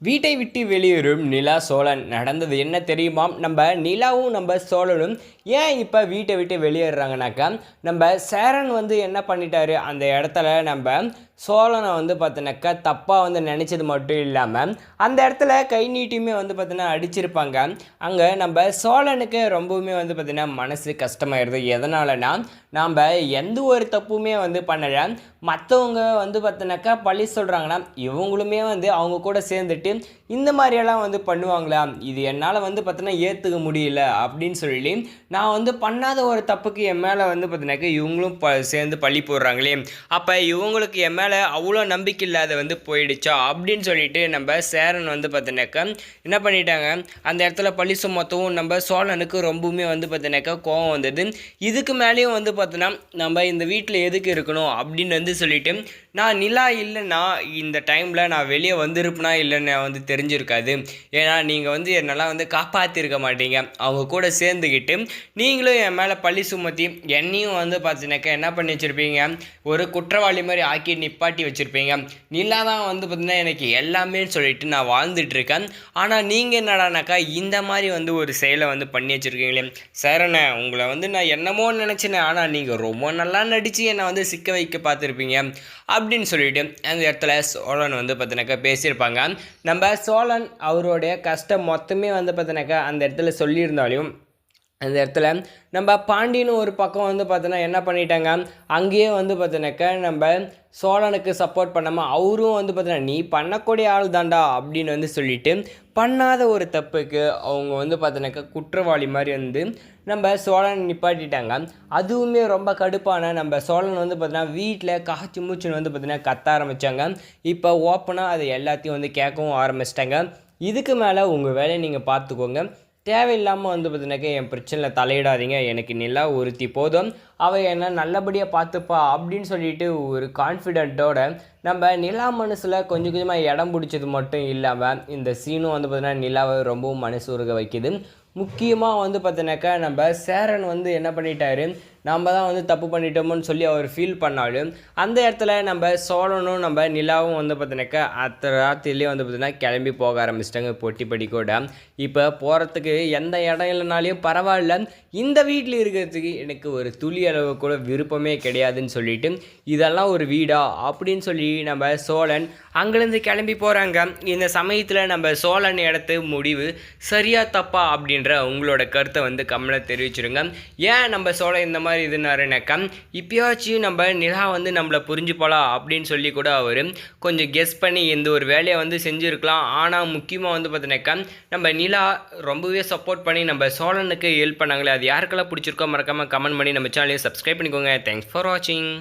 வீட்டை விட்டு வெளியேறும் நிலா சோழன் நடந்தது என்ன தெரியுமாம்? நம்ம நிலாவும் நம்ம சோழனும் ஏன் இப்போ வீட்டை விட்டு வெளியேறாங்கனாக்கா, நம்ம சேரன் வந்து என்ன பண்ணிட்டாரு அந்த இடத்துல, நம்ம சோழனை வந்து பார்த்தினாக்கா தப்பாக வந்து நினச்சது மட்டும் இல்லாமல் அந்த இடத்துல கை நீட்டியுமே வந்து பார்த்தினா அடிச்சிருப்பாங்க. அங்கே நம்ம சோழனுக்கு ரொம்பவுமே வந்து பார்த்திங்கன்னா மனசு கஷ்டமாயிருது. எதனாலனா, நாம் எந்த ஒரு தப்புமே வந்து பண்ணலை, மற்றவங்க வந்து பார்த்தினாக்கா பழி சொல்கிறாங்கன்னா இவங்களுமே வந்து அவங்க கூட சேர்ந்துட்டு இந்த மாதிரியெல்லாம் வந்து பண்ணுவாங்களா, இது என்னால் வந்து பார்த்தீங்கன்னா ஏற்றுக்க முடியல அப்படின்னு சொல்லி நான் வந்து பண்ணாத ஒரு தப்புக்கு என் மேலே வந்து பார்த்தீங்கன்னாக்கா இவங்களும் சேர்ந்து பழி போடுறாங்களே, அப்போ இவங்களுக்கு என் மேலே அவ்வளோ நம்பிக்கை இல்லாத வந்து போயிடுச்சா அப்படின்னு சொல்லிட்டு நம்ம சேரன் வந்து பார்த்தீங்கன்னாக்கா என்ன பண்ணிட்டாங்க, அந்த இடத்துல பழி சுமத்தவும் நம்ம சோழனுக்கு ரொம்பவுமே வந்து பார்த்தீங்கன்னாக்கா கோவம் வந்தது. இதுக்கு மேலேயும் வந்து பார்த்தோன்னா நம்ம இந்த வீட்டில் எதுக்கு இருக்கணும் அப்படின்னு வந்து சொல்லிட்டு, நான் நிலா இல்லைன்னா இந்த டைமில் நான் வெளியே வந்திருப்பேனா இல்லைன்னு வந்து தெரிஞ்சிருக்காது. ஏன்னா நீங்கள் வந்து என்னெல்லாம் வந்து காப்பாற்றிருக்க மாட்டீங்க. அவங்க கூட சேர்ந்துக்கிட்டு நீங்களும் என் மேலே பழி சுமத்தி என்னையும் வந்து பார்த்தீங்கன்னாக்கா என்ன பண்ணி வச்சுருப்பீங்க, ஒரு குற்றவாளி மாதிரி ஆக்கி நிப்பாட்டி வச்சுருப்பீங்க. நிலா தான் வந்து பார்த்திங்கன்னா எனக்கு எல்லாமே சொல்லிட்டு நான் வாழ்ந்துட்டுருக்கேன். ஆனால் நீங்கள் என்னடானாக்கா இந்த மாதிரி வந்து ஒரு செயலை வந்து பண்ணி வச்சுருக்கீங்களே. சரண, உங்களை வந்து நான் என்னமோ நினச்சினேன், ஆனால் நீங்கள் ரொம்ப நல்லா நடித்து என்னை வந்து சிக்க வைக்க பார்த்துருப்பீங்க அப்படின்னு சொல்லிட்டு அந்த இடத்துல சோழன் வந்து பார்த்தினாக்கா பேசியிருப்பாங்க. நம்ம சோழன் அவருடைய கஷ்டம் மொத்தமே வந்து பார்த்தினாக்கா அந்த இடத்துல சொல்லியிருந்தாலும், அந்த இடத்துல நம்ம பாண்டியன்னு ஒரு பக்கம் வந்து பார்த்தோன்னா என்ன பண்ணிட்டாங்க, அங்கேயே வந்து பார்த்தோன்னாக்கா நம்ம சோழனுக்கு சப்போர்ட் பண்ணாமல் அவரும் வந்து பார்த்தோன்னா நீ பண்ணக்கூடிய ஆள் தாண்டா அப்படின்னு வந்து சொல்லிட்டு பண்ணாத ஒரு தப்புக்கு அவங்க வந்து பார்த்தோன்னாக்கா குற்றவாளி மாதிரி வந்து நம்ம சோழன் நிப்பாட்டிட்டாங்க. அதுவுமே ரொம்ப கடுப்பான நம்ம சோழன் வந்து பார்த்தோன்னா வீட்டில் காய்ச்சி மூச்சுன்னு வந்து பார்த்தீங்கன்னா கத்த ஆரம்பித்தாங்க. இப்போ ஓப்பனாக அது எல்லாத்தையும் வந்து கேட்கவும் ஆரம்பிச்சிட்டாங்க. இதுக்கு மேலே உங்கள் வேலையை நீங்கள் பார்த்துக்கோங்க, தேவையில்லாமல் வந்து பார்த்தீங்கன்னாக்கா என் பிரச்சனையில் தலையிடாதீங்க, எனக்கு நிலா ஒருத்தி போதும், அவள் என்ன நல்லபடியாக பார்த்துப்பா அப்படின்னு சொல்லிட்டு ஒரு கான்ஃபிடென்ட்டோட நம்ம நிலா மனசில் கொஞ்சம் கொஞ்சமாக இடம் பிடிச்சது மட்டும் இல்லாமல் இந்த சீனும் வந்து பார்த்தீங்கன்னா நிலாவை ரொம்பவும் மனசு உருக வைக்குது. முக்கியமாக வந்து பார்த்தீங்கன்னாக்கா நம்ம சேரன் வந்து என்ன பண்ணிட்டாரு, நம்ம தான் வந்து தப்பு பண்ணிட்டோமோன்னு சொல்லி அவர் ஃபீல் பண்ணாலும் அந்த இடத்துல நம்ம சோழனும் நம்ம நிலாவும் வந்து பார்த்தீங்கன்னாக்கா அத்த ராத்திரிலேயே வந்து பார்த்திங்கன்னா கிளம்பி போக ஆரம்பிச்சிட்டாங்க பொட்டிப்படி கூட. இப்போ போகிறதுக்கு எந்த இடம் இல்லைனாலையும் பரவாயில்ல, இந்த வீட்டில் இருக்கிறதுக்கு எனக்கு ஒரு துளி அளவு கூட விருப்பமே கிடையாதுன்னு சொல்லிட்டு இதெல்லாம் ஒரு வீடா அப்படின்னு சொல்லி நம்ம சோழன் அங்கேருந்து கிளம்பி போகிறாங்க. இந்த சமயத்தில் நம்ம சோழன் எடுத்த முடிவு சரியா தப்பா அப்படின்ற உங்களோட கருத்தை வந்து கமெண்ட்ல தெரிவிச்சிருங்க. ஏன் நம்ம சோழன் இந்த மாதிரி இதுனாருனாக்கா, இப்போயாச்சும் நம்ம நிலா வந்து நம்மளை புரிஞ்சு போகலாம் அப்படின்னு சொல்லி கூட அவர் கொஞ்சம் கெஸ் பண்ணி எந்த ஒரு வேலையை வந்து செஞ்சுருக்கலாம். ஆனால் முக்கியமாக வந்து பார்த்தீங்கன்னாக்கா நம்ம நிலா ரொம்பவே சப்போர்ட் பண்ணி நம்ம சோழனுக்கு ஹெல்ப் பண்ணாங்களே, அது யாருக்கெல்லாம் பிடிச்சிருக்கோ மறக்காமல் கமெண்ட் பண்ணி நம்ம சேனலையும் சப்ஸ்கிரைப் பண்ணிக்கோங்க. தேங்க்ஸ் ஃபார் வாட்சிங்.